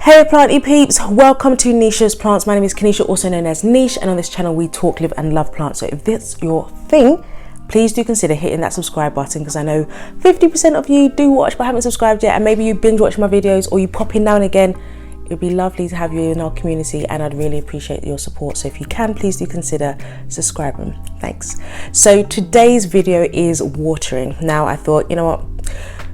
Hey planty peeps, welcome to NichesPlants. My name is Kanisha, also known as Niche, and on this channel we talk, live and love plants. So if that's your thing, please do consider hitting that subscribe button, because I know 50% of you do watch but haven't subscribed yet, and maybe you binge watch my videos or you pop in now and again. It would be lovely to have you in our community and I'd really appreciate your support. So if you can, please do consider subscribing. Thanks. So today's video is watering. Now I thought, you know what?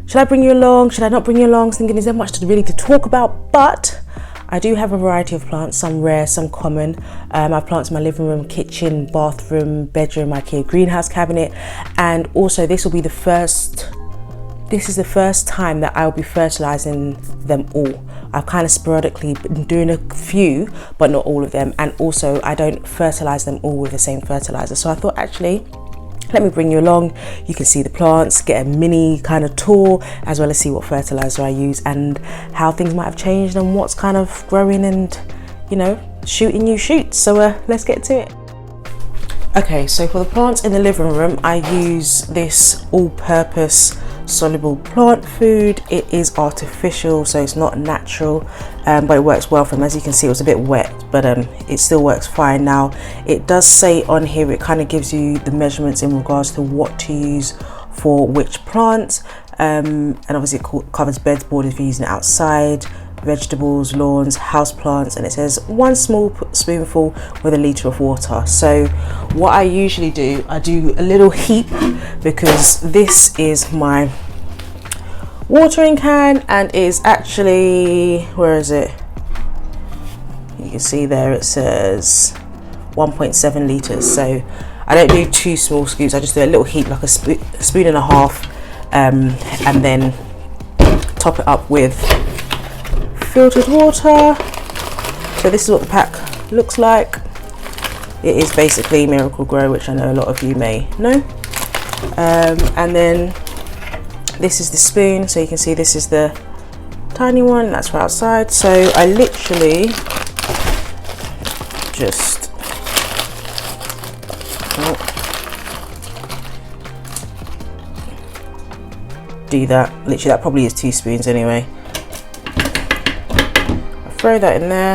Should I bring you along? Should I not bring you along? Thinking, is there much to talk about? But I do have a variety of plants, some rare, some common. I have plants in my living room, kitchen, bathroom, bedroom, IKEA greenhouse cabinet. And also this is the first time that I'll be fertilizing them all. I've kind of sporadically been doing a few, but not all of them. And also I don't fertilize them all with the same fertilizer. So I thought, actually, let me bring you along. You can see the plants, get a mini kind of tour, as well as see what fertilizer I use and how things might have changed and what's kind of growing and, you know, shooting new shoots. So let's get to it. Okay, so for the plants in the living room, I use this all-purpose soluble plant food. It is artificial, so it's not natural, but it works well for them. As you can see, it was a bit wet, but it still works fine. Now it does say on here, it kind of gives you the measurements in regards to what to use for which plants, and obviously it covers beds, borders if you're using it outside, vegetables, lawns, house plants, and it says 1 small spoonful with 1 litre of water. So what I usually do, I do a little heap, because this is my watering can and is actually, where is it? You can see there it says 1.7 litres. So I don't do 2 small scoops, I just do a little heap, like a spoon and a half, and then top it up with filtered water. So this is what the pack looks like. It is basically Miracle Grow, which I know a lot of you may know. And then this is the spoon, so you can see this is the tiny one, that's for outside. So I literally just do that. Literally, that probably is 2 spoons anyway. Throw that in there.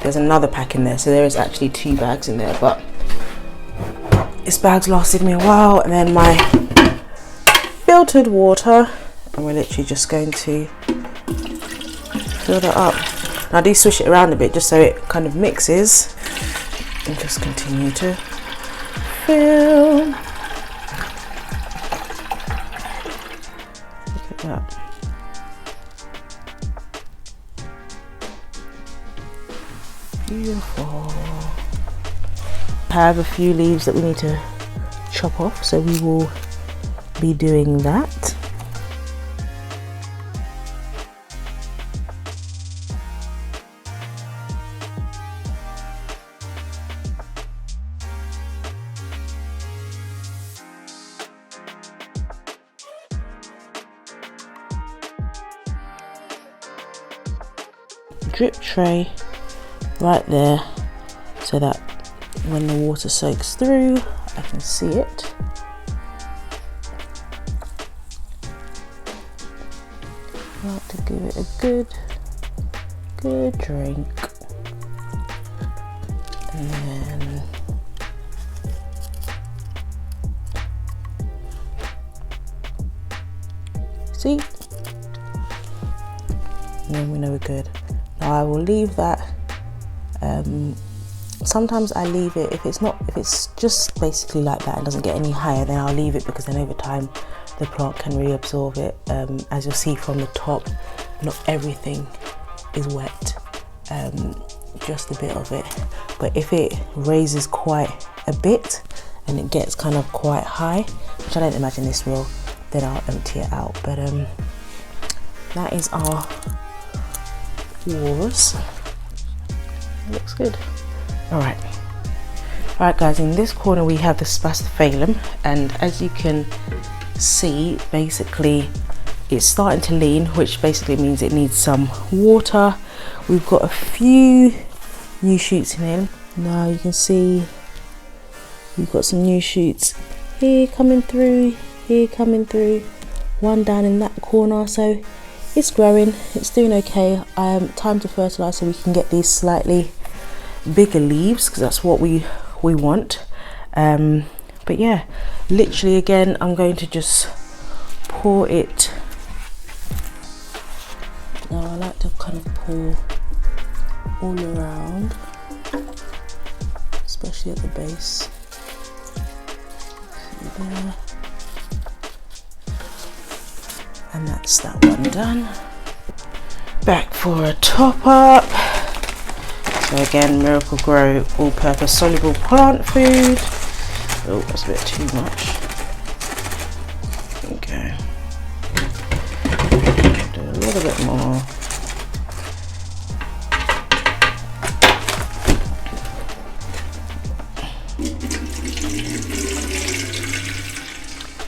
There's another pack in there, so there is actually 2 bags in there, but this bag's lasted me a while. And then my filtered water, and we're literally just going to fill that up. Now I do swish it around a bit just so it kind of mixes, and just continue to fill. Look at that. Beautiful. I have a few leaves that we need to chop off, so we will be doing that. Drip tray right there, so that when the water soaks through I can see it. I like to give it a good drink, and then see, and then we know we're good. Now I will leave that. Sometimes I leave it, if it's just basically like that and doesn't get any higher, then I'll leave it, because then over time the plant can reabsorb it. As you'll see from the top, not everything is wet, just a bit of it. But if it raises quite a bit and it gets kind of quite high, which I don't imagine this will, then I'll empty it out. But that is our walrus. Looks good. Alright guys, in this corner we have the Spasiphalum, and as you can see, basically it's starting to lean, which basically means it needs some water. We've got a few new shoots in him. Now you can see we've got some new shoots here coming through, one down in that corner. So it's growing, it's doing okay. Time to fertilize so we can get these slightly bigger leaves, because that's what we want. But yeah, literally again, I'm going to just pour it. Now I like to kind of pour all around, especially at the base. See there. And that's that one done. Back for a top up. So again, Miracle Grow all-purpose soluble plant food. Oh, that's a bit too much. Okay. Do a little bit more.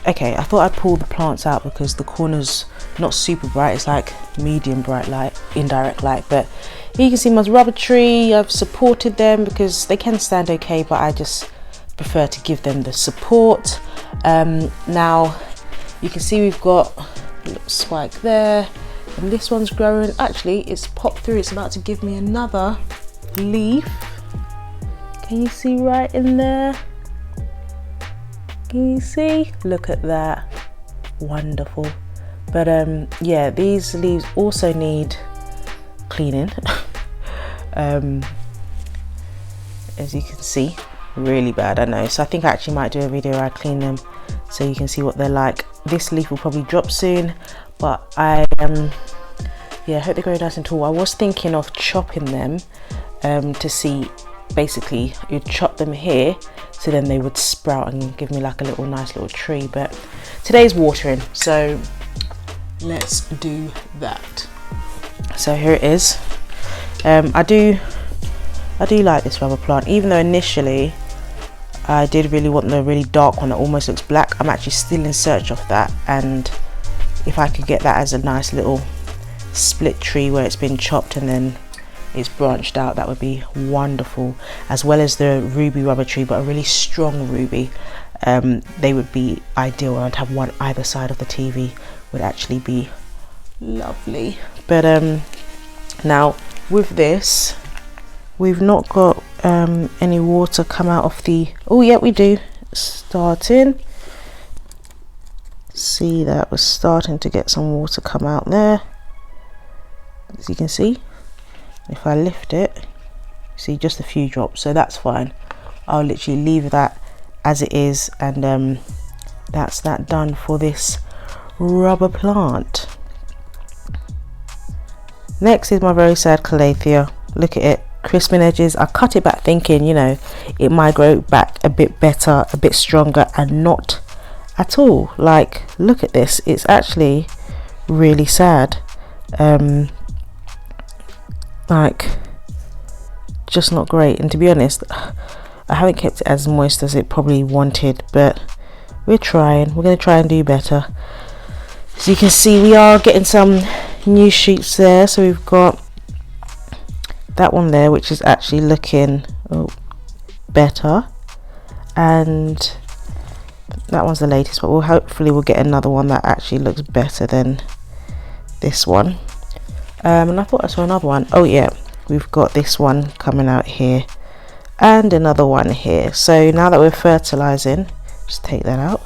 Okay, I thought I'd pull the plants out because the corner's not super bright. It's like medium bright light, indirect light. But here you can see my rubber tree. I've supported them because they can stand okay, but I just prefer to give them the support. Now you can see we've got a little spike there, and this one's growing. Actually, it's popped through. It's about to give me another leaf. Can you see right in there? Can you see? Look at that. Wonderful. But yeah, these leaves also need cleaning. As you can see, really bad, I know. So I think I actually might do a video where I clean them so you can see what they're like. This leaf will probably drop soon, but I yeah, hope they grow nice and tall. I was thinking of chopping them to see, basically you'd chop them here so then they would sprout and give me like a little nice little tree. But today's watering, so let's do that. So here it is. I do like this rubber plant, even though initially I did really want the really dark one that almost looks black. I'm actually still in search of that, and if I could get that as a nice little split tree where it's been chopped and then it's branched out, that would be wonderful, as well as the ruby rubber tree, but a really strong ruby. They would be ideal, and I'd have one either side of the TV, would actually be lovely. But now with this, we've not got any water come out of the, oh yeah, we do, starting. See that we're starting to get some water come out there, as you can see. If I lift it, see just a few drops, so that's fine. I'll literally leave that as it is, and that's that done for this rubber plant. Next is my very sad calathea. Look at it, crisping edges. I cut it back thinking, you know, it might grow back a bit better, a bit stronger, and not at all. Like, look at this, it's actually really sad. Like, just not great. And to be honest, I haven't kept it as moist as it probably wanted, but we're trying. We're going to try and do better. So you can see we are getting some new shoots there. So we've got that one there, which is actually looking better, and that one's the latest, but hopefully we'll get another one that actually looks better than this one. And I thought I saw another one. Oh yeah, we've got this one coming out here and another one here. So now that we're fertilizing, just take that out,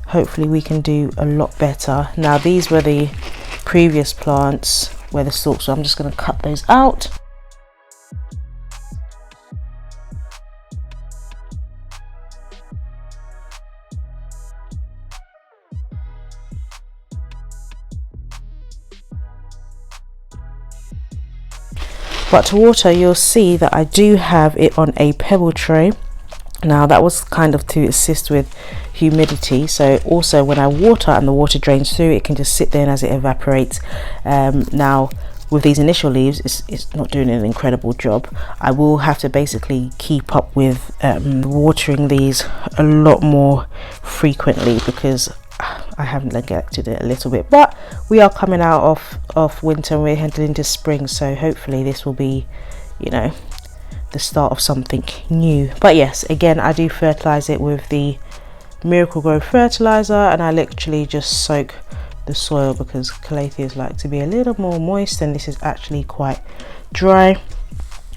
hopefully we can do a lot better. Now these were the previous plants where the stalks were. I'm just going to cut those out. But to water, you'll see that I do have it on a pebble tray. Now that was kind of to assist with humidity, so also when I water and the water drains through, it can just sit there, and as it evaporates. Now with these initial leaves, it's not doing an incredible job. I will have to basically keep up with watering these a lot more frequently, because I haven't neglected it a little bit. But we are coming out of winter and we're heading into spring, so hopefully this will be, you know, the start of something new. But yes, again, I do fertilize it with the Miracle Grow fertilizer, and I literally just soak the the soil, because calatheas like to be a little more moist and this is actually quite dry,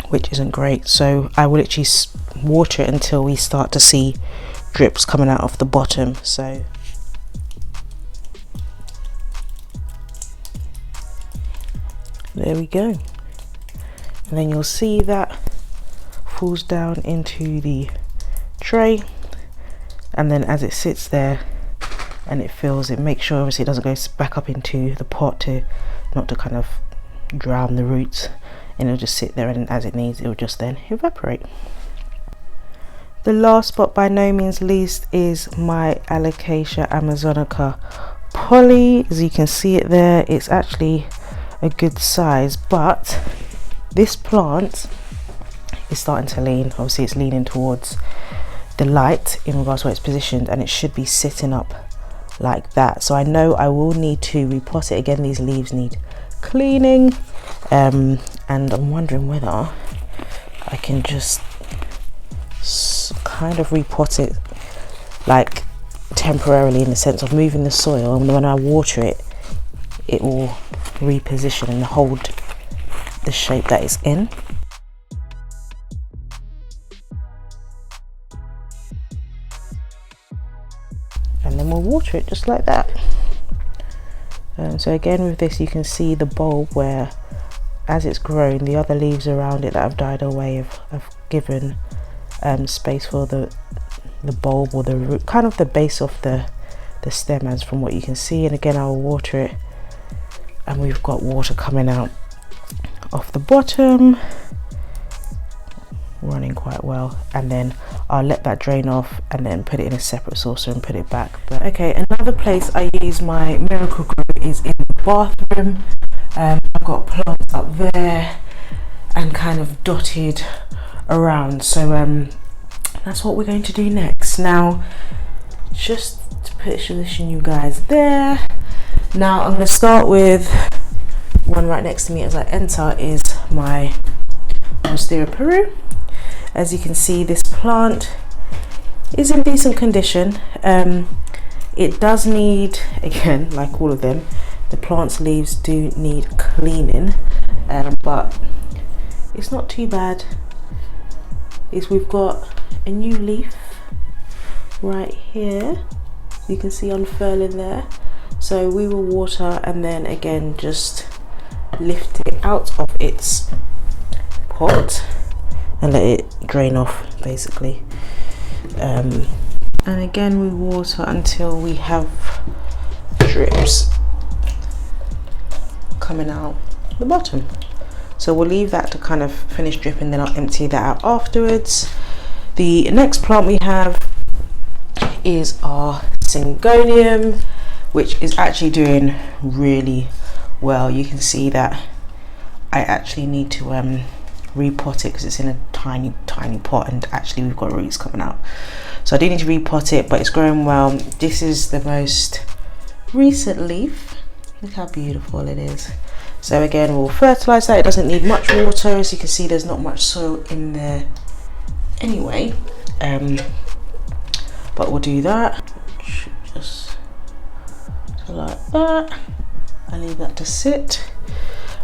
which isn't great. So I will literally water it until we start to see drips coming out of the bottom. So there we go, and then you'll see that falls down into the tray, and then as it sits there and it fills, it makes sure obviously it doesn't go back up into the pot to not to kind of drown the roots, and it'll just sit there, and as it needs it will just then evaporate. The last but by no means least is my Alocasia amazonica poly. As you can see it there, it's actually a good size, but this plant is starting to lean. Obviously it's leaning towards the light in regards to where it's positioned, and it should be sitting up like that. So I know I will need to repot it again. These leaves need cleaning, and I'm wondering whether I can just kind of repot it like temporarily, in the sense of moving the soil, and when I water it, it will reposition and hold the shape that it's in. And then we'll water it just like that. So again with this, you can see the bulb where, as it's grown, the other leaves around it that have died away have given space for the bulb, or the root, kind of the base of the stem, as from what you can see. And again I'll water it, and we've got water coming out off the bottom, running quite well, and then I'll let that drain off and then put it in a separate saucer and put it back. But okay, another place I use my Miracle Grow is in the bathroom. I've got plants up there and kind of dotted around, so that's what we're going to do next. Now, just to position you guys there, now I'm going to start with one right next to me as I enter, is my Monstera Peru. As you can see, this plant is in decent condition. It does need, again, like all of them, the plant's leaves do need cleaning, but it's not too bad. We've got a new leaf right here, you can see unfurling there. So we will water and then again just lift it out of its pot and let it drain off basically. And again we water until we have drips coming out the bottom. So we'll leave that to kind of finish dripping, then I'll empty that out afterwards. The next plant we have is our Syngonium, which is actually doing really well. You can see that I actually need to repot it because it's in a tiny pot, and actually we've got roots coming out, so I do need to repot it, but it's growing well. This is the most recent leaf. Look how beautiful it is. So again we'll fertilize that. It doesn't need much water, as you can see there's not much soil in there anyway, but we'll do that. Just like that. I leave that to sit.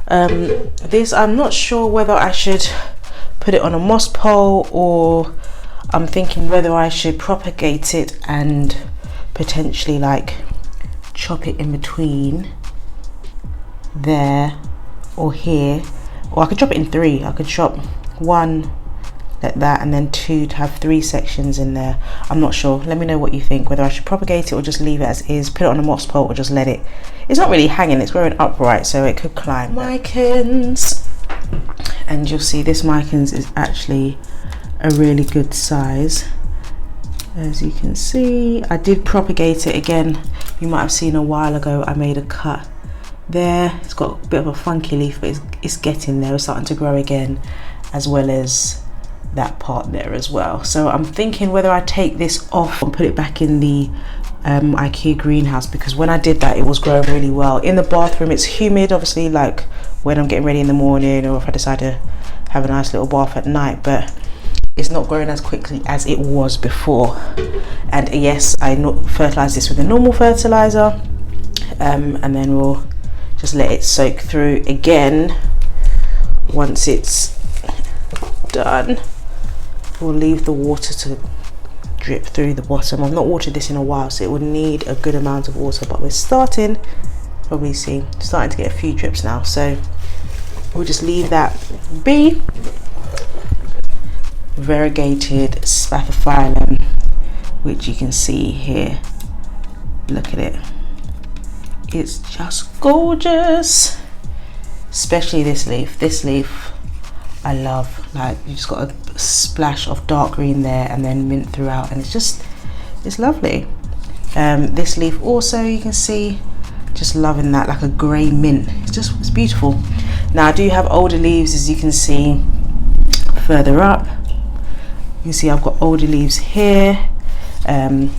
This, I'm not sure whether I should put it on a moss pole, or I'm thinking whether I should propagate it and potentially like chop it in between there or here, or I could chop it in three. I could chop one like that and then two to have three sections in there. I'm not sure. Let me know what you think, whether I should propagate it or just leave it as is, put it on a moss pole, or just let it. It's not really hanging, it's growing upright, so it could climb. Micans, and you'll see this Micans is actually a really good size. As you can see, I did propagate it again. You might have seen a while ago I made a cut there. It's got a bit of a funky leaf, but it's getting there. It's starting to grow again, as well as that part there as well. So I'm thinking whether I take this off and put it back in the IKEA greenhouse, because when I did that it was growing really well. In the bathroom it's humid, obviously, like when I'm getting ready in the morning, or if I decide to have a nice little bath at night, but it's not growing as quickly as it was before. And yes, I fertilized this with a normal fertilizer, and then we'll just let it soak through again. Once it's done, we'll leave the water to drip through the bottom. I've not watered this in a while, so it would need a good amount of water, but we're starting, probably starting to get a few drips now, so we'll just leave that be. Variegated spathiphyllum, which you can see here. Look at it, it's just gorgeous. Especially this leaf I love. Like, you just got a splash of dark green there and then mint throughout, and it's lovely. This leaf also, you can see, just loving that, like a grey mint. It's beautiful. Now I do have older leaves, as you can see further up. You can see I've got older leaves here, and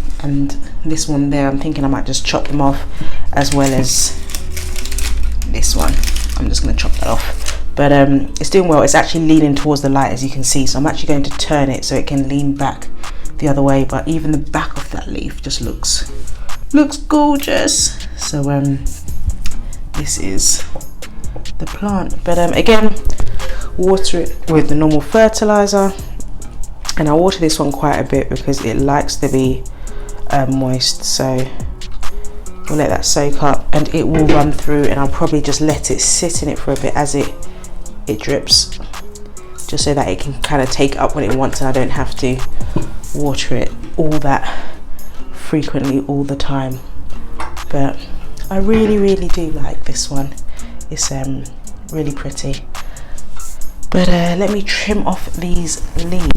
this one there, I'm thinking I might just chop them off, as well as this one. I'm just going to chop that off, but it's doing well. It's actually leaning towards the light, as you can see, so I'm actually going to turn it so it can lean back the other way. But even the back of that leaf just looks gorgeous. So this is the plant, but again, water it with the normal fertilizer. And I water this one quite a bit because it likes to be moist, so we'll let that soak up and it will run through, and I'll probably just let it sit in it for a bit as it drips, just so that it can kind of take up when it wants, and I don't have to water it all that frequently all the time. But I really do like this one. It's really pretty. But let me trim off these leaves.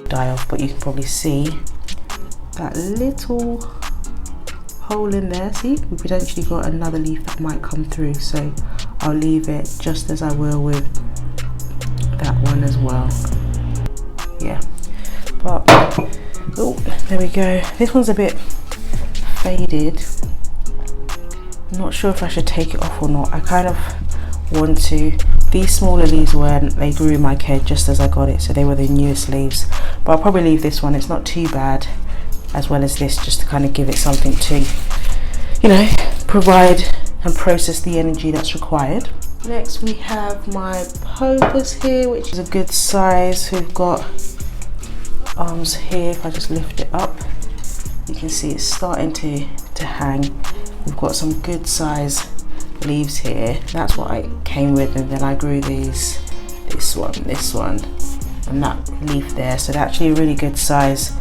Die off, but you can probably see that little hole in there. See, we've potentially got another leaf that might come through, so I'll leave it just as I will with that one as well. Yeah, but oh, there we go. This one's a bit faded. I'm not sure if I should take it off or not. I kind of want to. These smaller leaves they grew in my care just as I got it, so they were the newest leaves. But I'll probably leave this one. It's not too bad, as well as this, just to kind of give it something to, you know, provide and process the energy that's required. Next we have my pothos here, which is a good size. We've got arms here. If I just lift it up, you can see it's starting to hang. We've got some good size leaves here. That's what I came with, and then I grew this one, and that leaf there. So they're actually a really good size.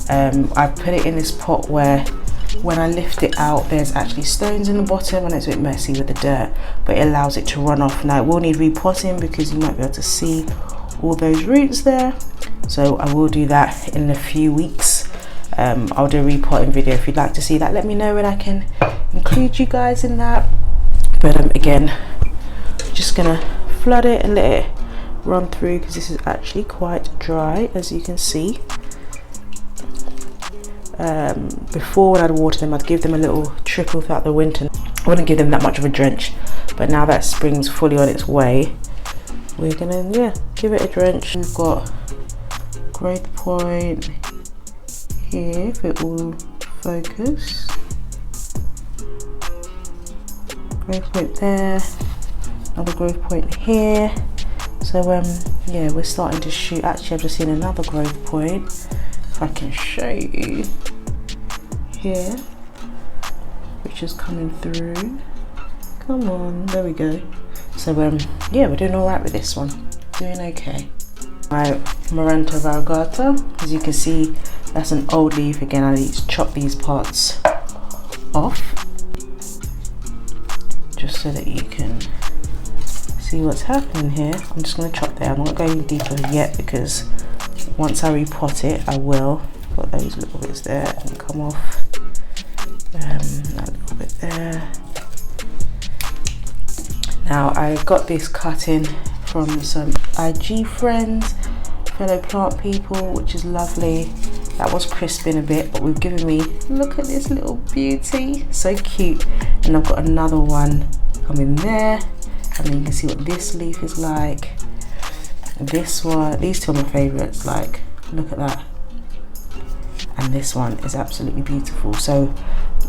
I put it in this pot where when I lift it out, there's actually stones in the bottom, and it's a bit messy with the dirt, but it allows it to run off. Now it will need repotting because you might be able to see all those roots there, so I will do that in a few weeks. I'll do a repotting video. If you'd like to see that, let me know and I can include you guys in that. But again, just gonna flood it and let it run through, because this is actually quite dry, as you can see. Before, when I'd water them, I'd give them a little trickle throughout the winter. I wouldn't give them that much of a drench, but now that spring's fully on its way, we're gonna give it a drench. We've got growth point here, if it will focus. Growth point there, another growth point here. So yeah, we're starting to shoot. Actually, I've just seen another growth point. If I can show you here, which is coming through. Come on, there we go. So yeah, we're doing all right with this one. Doing okay. My Maranta variegata, as you can see, that's an old leaf. Again, I need to chop these parts off, just so that you can see what's happening here. I'm just going to chop there. I'm not going deeper yet, because once I repot it, I will. Got those little bits there and come off. That little bit there. Now I got this cut in from some IG friends, fellow plant people, which is lovely. That was crisping a bit, but we've given me, look at this little beauty, so cute. And I've got another one coming there, and then you can see what this leaf is like. This one, these two are my favorites, like, look at that. And this one is absolutely beautiful. So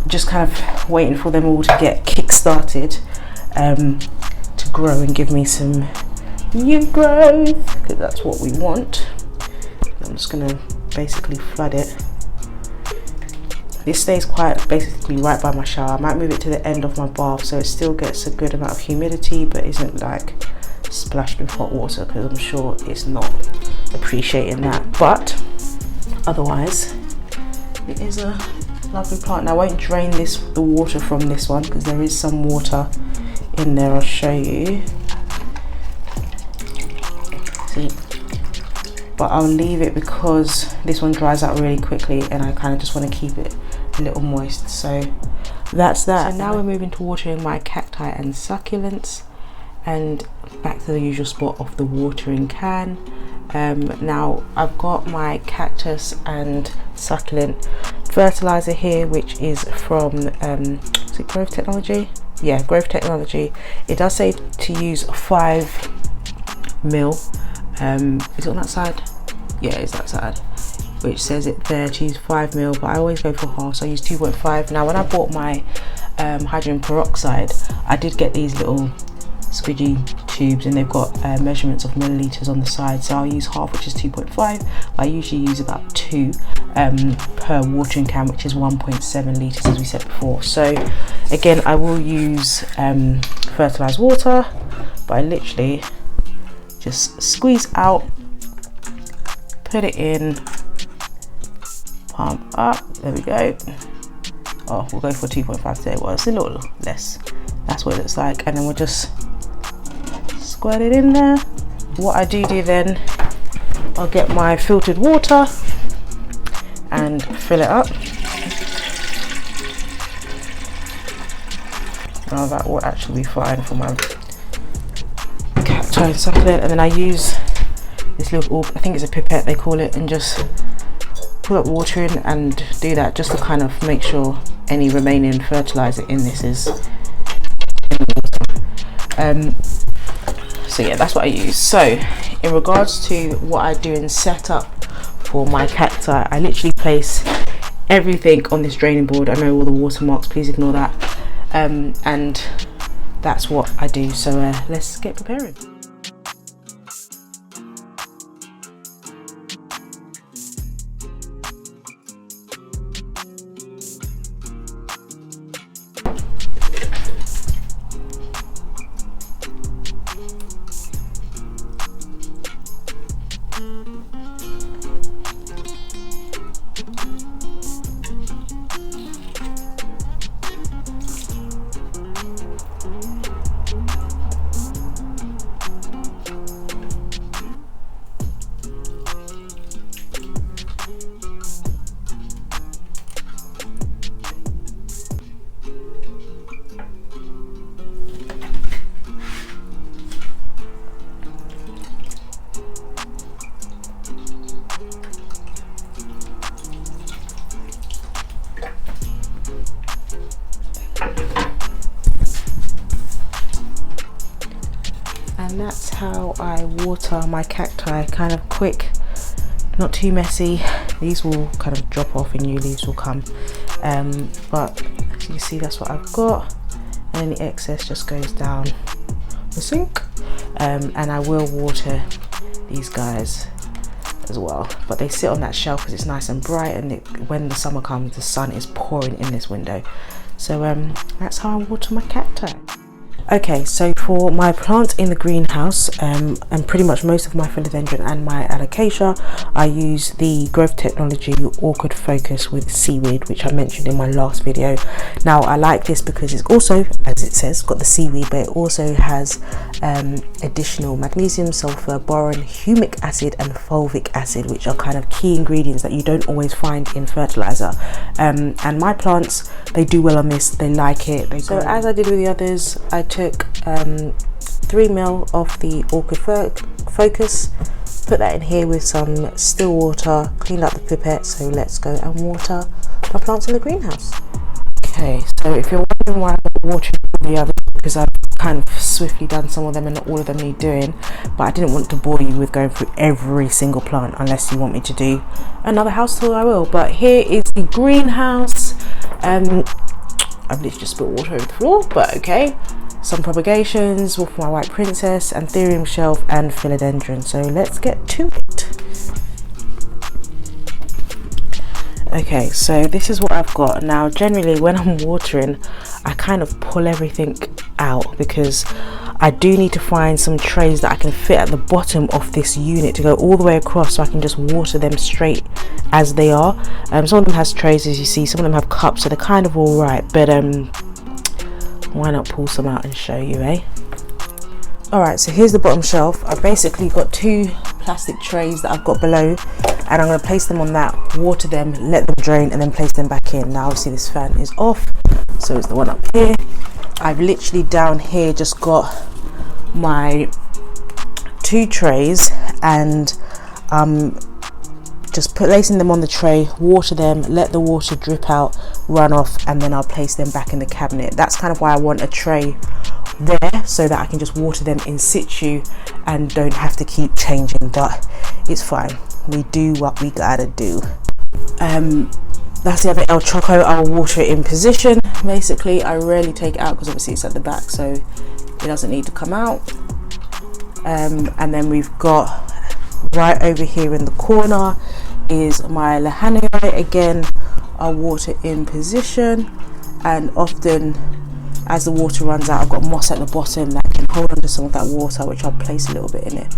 just kind of waiting for them all to get kick-started to grow and give me some new growth, because that's what we want. I'm just gonna basically flood it. This stays quite basically right by my shower. I might move it to the end of my bath so it still gets a good amount of humidity but isn't like splashed with hot water, because I'm sure it's not appreciating that. But otherwise it is a lovely plant. Now I won't drain the water from this one because there is some water in there. I'll show you. See, but I'll leave it because this one dries out really quickly and I kind of just want to keep it a little moist. So that's that. So now we're moving to watering my cacti and succulents, and back to the usual spot of the watering can. Now I've got my cactus and succulent fertilizer here, which is from is it Growth Technology? Yeah, Growth Technology. It does say to use 5 mil. Is it on that side? Yeah, it's that side, which says it there to use 5 mil, but I always go for half, so I use 2.5. Now when I bought my hydrogen peroxide, I did get these little squidgy tubes, and they've got measurements of milliliters on the side, so I'll use half, which is 2.5. I usually use about 2 per watering can, which is 1.7 litres as we said before. So again, I will use fertilised water, but I literally just squeeze out, put it in, pump up, there we go. Oh, we'll go for 2.5 today. Well, it's a little less. That's what it looks like. And then we'll just squirt it in there. What I do then, I'll get my filtered water and fill it up. Now that will actually be fine for my cacti and succulent. And then I use this little, I think it's a pipette they call it, and just put up water in and do that just to kind of make sure any remaining fertilizer in this is in the water. So yeah, that's what I use. So in regards to what I do in setup for my cacti, I literally place everything on this draining board. I know all the watermarks, please ignore that. And that's what I do. So let's get preparing. And that's how I water my cacti, kind of quick, not too messy. These will kind of drop off and new leaves will come, but as you can see, that's what I've got, and the excess just goes down the sink. And I will water these guys as well, but they sit on that shelf because it's nice and bright, and when the summer comes, the sun is pouring in this window. So that's how I water my cacti. Okay, so for my plants in the greenhouse, and pretty much most of my philodendron and my alocasia, I use the Growth Technology Orchid Focus with seaweed, which I mentioned in my last video. Now I like this because it's also, as it says, got the seaweed, but it also has additional magnesium, sulfur, boron, humic acid and fulvic acid, which are kind of key ingredients that you don't always find in fertilizer. And my plants, they do well on this, they like it. So as I did with the others, I took 3 ml of the Orchid Focus, Put that in here with some still water, cleaned up the pipette, so let's go and water my plants in the greenhouse. Okay, so if you're wondering why I'm watering the other, because I've kind of swiftly done some of them and not all of them need doing, but I didn't want to bore you with going through every single plant. Unless you want me to do another house tour, I will. But here is the greenhouse. I've literally just spilled water over the floor, but okay. Some propagations, wolf my white princess, anthurium shelf and philodendron. So let's get to it. Okay, so this is what I've got. Now generally when I'm watering, I kind of pull everything out because I do need to find some trays that I can fit at the bottom of this unit to go all the way across, so I can just water them straight as they are. Some of them has trays, as you see, some of them have cups, so they're kind of all right, but why not pull some out and show you, eh? Alright, so here's the bottom shelf. I've basically got 2 plastic trays that I've got below, and I'm going to place them on that, water them, let them drain, and then place them back in. Now obviously this fan is off, so it's the one up here. I've literally down here just got my 2 trays, and just placing them on the tray, water them, let the water drip out, run off, and then I'll place them back in the cabinet. That's kind of why I want a tray there, so that I can just water them in situ and don't have to keep changing, but it's fine. We do what we gotta do. That's the other El Choco. I'll water it in position. Basically, I rarely take it out because obviously it's at the back, so it doesn't need to come out. And then we've got right over here in the corner is my Lahanii. Again, I'll water in position, and often as the water runs out, I've got moss at the bottom that can hold on to some of that water, which I'll place a little bit in it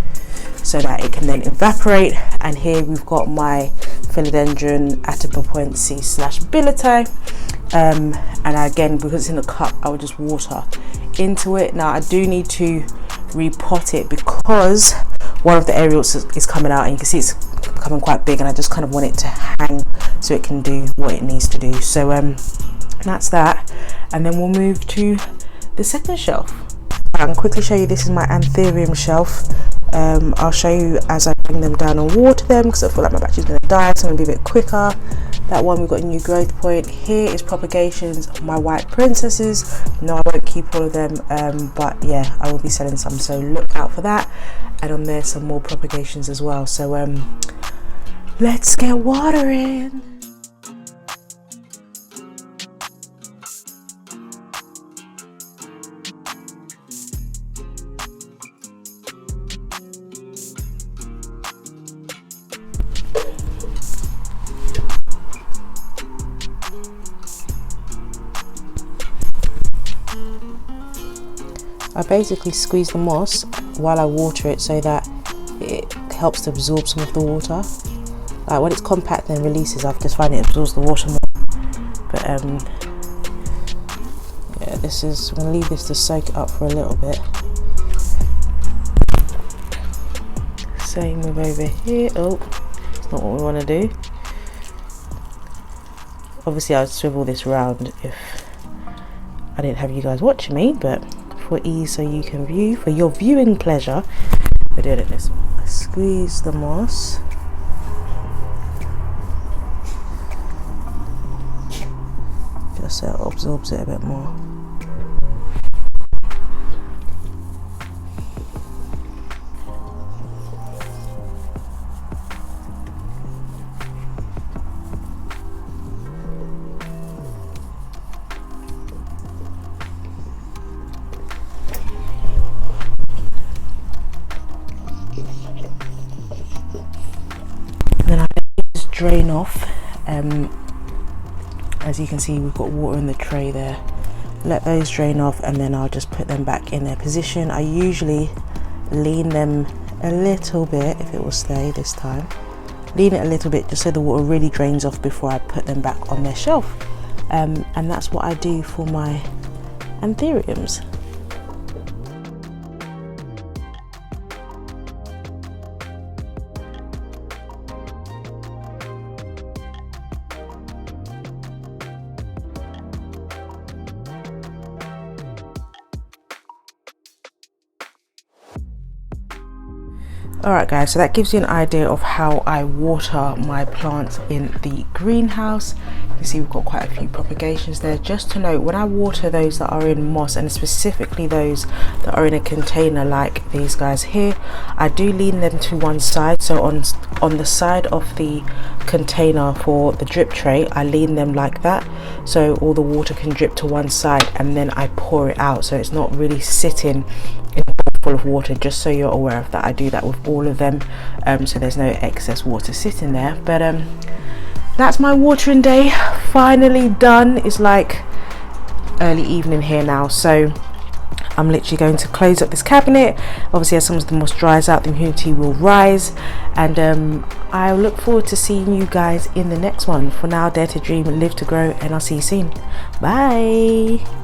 so that it can then evaporate. And here we've got my philodendron Atabapoense / billieti, and again, because it's in a cup, I will just water into it. Now I do need to repot it because one of the aerials is coming out, and you can see it's becoming quite big, and I just kind of want it to hang so it can do what it needs to do. So that's that, and then we'll move to the second shelf. I can quickly show you, this is my anthurium shelf. I'll show you as I bring them down and water them, because I feel like my battery's going to die, so I'm going to be a bit quicker. That one, we've got a new growth point. Here is propagations, my white princesses. No, I won't keep all of them, but yeah, I will be selling some, so look out for that. And on there, some more propagations as well. So let's get watering. I basically squeeze the moss while I water it so that it helps to absorb some of the water. Like when it's compact and releases, I just find it absorbs the water more. But yeah, this is, I'm going to leave this to soak it up for a little bit. Same with over here. Oh, it's not what we want to do. Obviously I'd swivel this round if I didn't have you guys watching me, but for ease, so you can view, for your viewing pleasure, we're doing it this way. I squeeze the moss, just so it absorbs it a bit more. Then I just drain off. As you can see, we've got water in the tray there. Let those drain off, and then I'll just put them back in their position. I usually lean them a little bit, if it will stay this time. Lean it a little bit just so the water really drains off before I put them back on their shelf. And that's what I do for my anthuriums. Alright guys, so that gives you an idea of how I water my plants in the greenhouse. You can see we've got quite a few propagations there. Just to note, when I water those that are in moss, and specifically those that are in a container like these guys here, I do lean them to one side. So on the side of the container for the drip tray, I lean them like that so all the water can drip to one side, and then I pour it out so it's not really sitting in a bowl full of water. Just so you're aware of that, I do that with all of them, so there's no excess water sitting there. But that's my watering day finally done. It's like early evening here now, so I'm literally going to close up this cabinet. Obviously as soon as the moss dries out, the humidity will rise, and I look forward to seeing you guys in the next one. For now, dare to dream, live to grow, and I'll see you soon. Bye.